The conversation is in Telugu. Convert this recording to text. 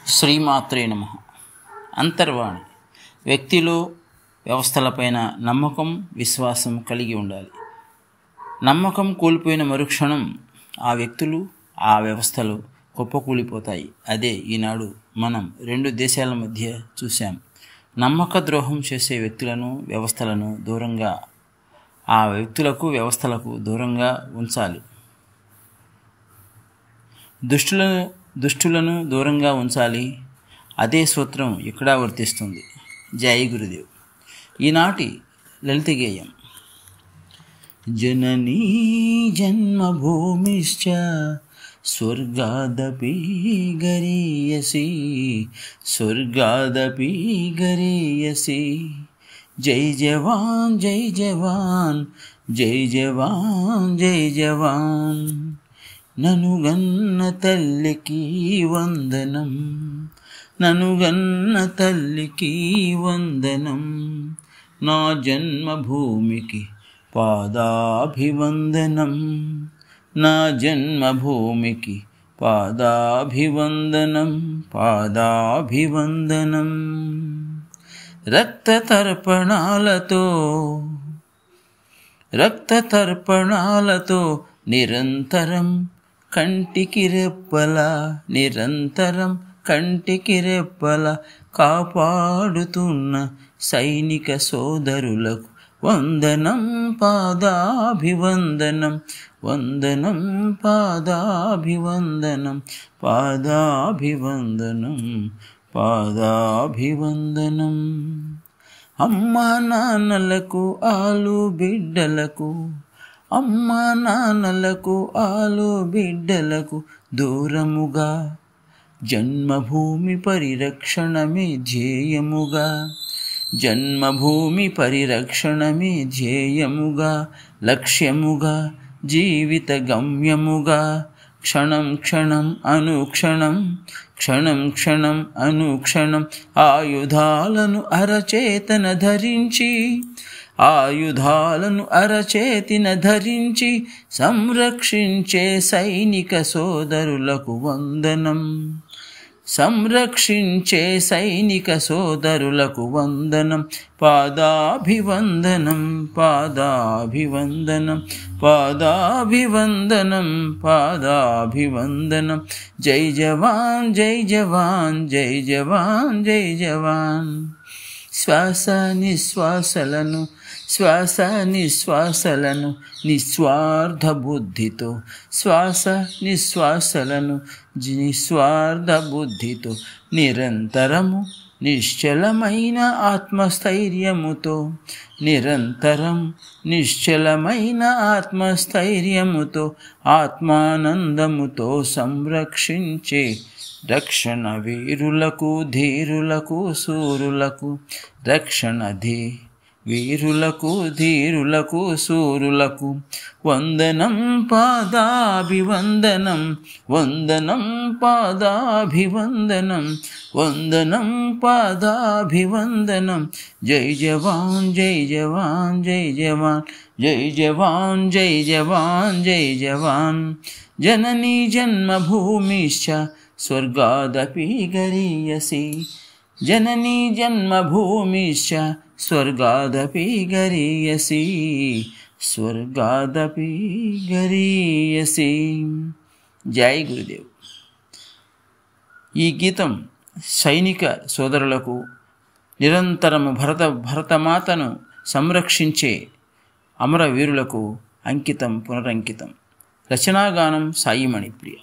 శ్రీమాత్రే నమః. అంతర్వాణి. వ్యక్తిలో వ్యవస్థలపైన నమ్మకం, విశ్వాసం కలిగి ఉండాలి. నమ్మకం కోల్పోయిన మరుక్షణం ఆ వ్యక్తులు, ఆ వ్యవస్థలు కుప్పకూలిపోతాయి. అదే ఈనాడు మనం రెండు దేశాల మధ్య చూశాం. నమ్మక ద్రోహం చేసే వ్యక్తులను, వ్యవస్థలను దూరంగా, ఆ వ్యక్తులకు, వ్యవస్థలకు దూరంగా ఉంచాలి. దుష్టులను దూరంగా ఉంచాలి. అదే సూత్రం ఇక్కడ వర్తిస్తుంది. జై గురుదేవ్. ఈనాటి లలిత గేయం. జననీ జన్మభూమిశ్చ స్వర్గాదపి గరీయసి, స్వర్గాదపి గరీయసి. జై జవాన్ జై జవాన్, జై జవాన్ జై జవాన్. ననుగన్న తల్లికి వందనం, ననుగన్న తల్లికి వందనం. నా జన్మభూమికి పాదాభివందనం, నా జన్మభూమికి పాదాభివందనం, పాదాభివందనం. రక్తతర్పణాలతో, రక్తతర్పణాలతో నిరంతరం కంటికి రెప్పల, నిరంతరం కంటికి రెప్పల కాపాడుతున్న సైనిక సోదరులకు వందనం, పాదాభివందనం, వందనం, పాదాభివందనం, పాదాభివందనం, పాదాభివందనం. అమ్మా నాన్నలకు, ఆలు బిడ్డలకు, అమ్మా నాన్నలకు, ఆలు బిడ్డలకు దూరముగా జన్మభూమి పరిరక్షణమే ధ్యేయముగా, జన్మభూమి పరిరక్షణమే ధ్యేయముగా, లక్ష్యముగా, జీవిత గమ్యముగా. క్షణం క్షణం అనుక్షణం, క్షణం క్షణం అనుక్షణం ఆయుధాలను అరచేతన ధరించి, ఆయుధాలను అరచేతిన ధరించి సంరక్షించే సైనిక సోదరులకు వందనం, సంరక్షించే సైనిక సోదరులకు వందనం, పాదాభివందనం, పాదాభివందనం, పాదాభివందనం, పాదాభివందనం. జై జవాన్ జై జవాన్, జై జవాన్ జై జవాన్. శ్వాస నిశ్వాసలను, శ్వాస నిశ్వాసలను నిస్వార్థ బుద్ధితో, శ్వాస నిశ్వాసలను నిస్వార్థ బుద్ధితో నిరంతరము నిశ్చలమైన ఆత్మస్థైర్యముతో, నిరంతరం నిశ్చలమైన ఆత్మస్థైర్యముతో, ఆత్మానందముతో సంరక్షించే రక్షణ వీరులకు, ధీరులకు, శూరులకు, రక్షణ వీరులకు, ధీరులకు, శూరులకు వందనం, పాదాభివందనం, వందనం, పాదాభివందనం, వందనం, పాదాభివందనం. జై జవాన్ జై జవాన్, జై జవాన్, జై జవాన్, జై జవాన్, జై జవాన్. జననీ జన్మభూమిశ్చ స్వర్గాదపి గరీయసి, జననీ జన్మభూమిశ్చ స్వర్గాదపి గరీయసి, స్వర్గాదపి గరీయసి. జై గురుదేవ్. ఈ గీతం సైనిక సోదరులకు, నిరంతరము భరతమాతను సంరక్షించే అమరవీరులకు అంకితం, పునరంకితం. రచనాగానం సాయి మణిప్రియ.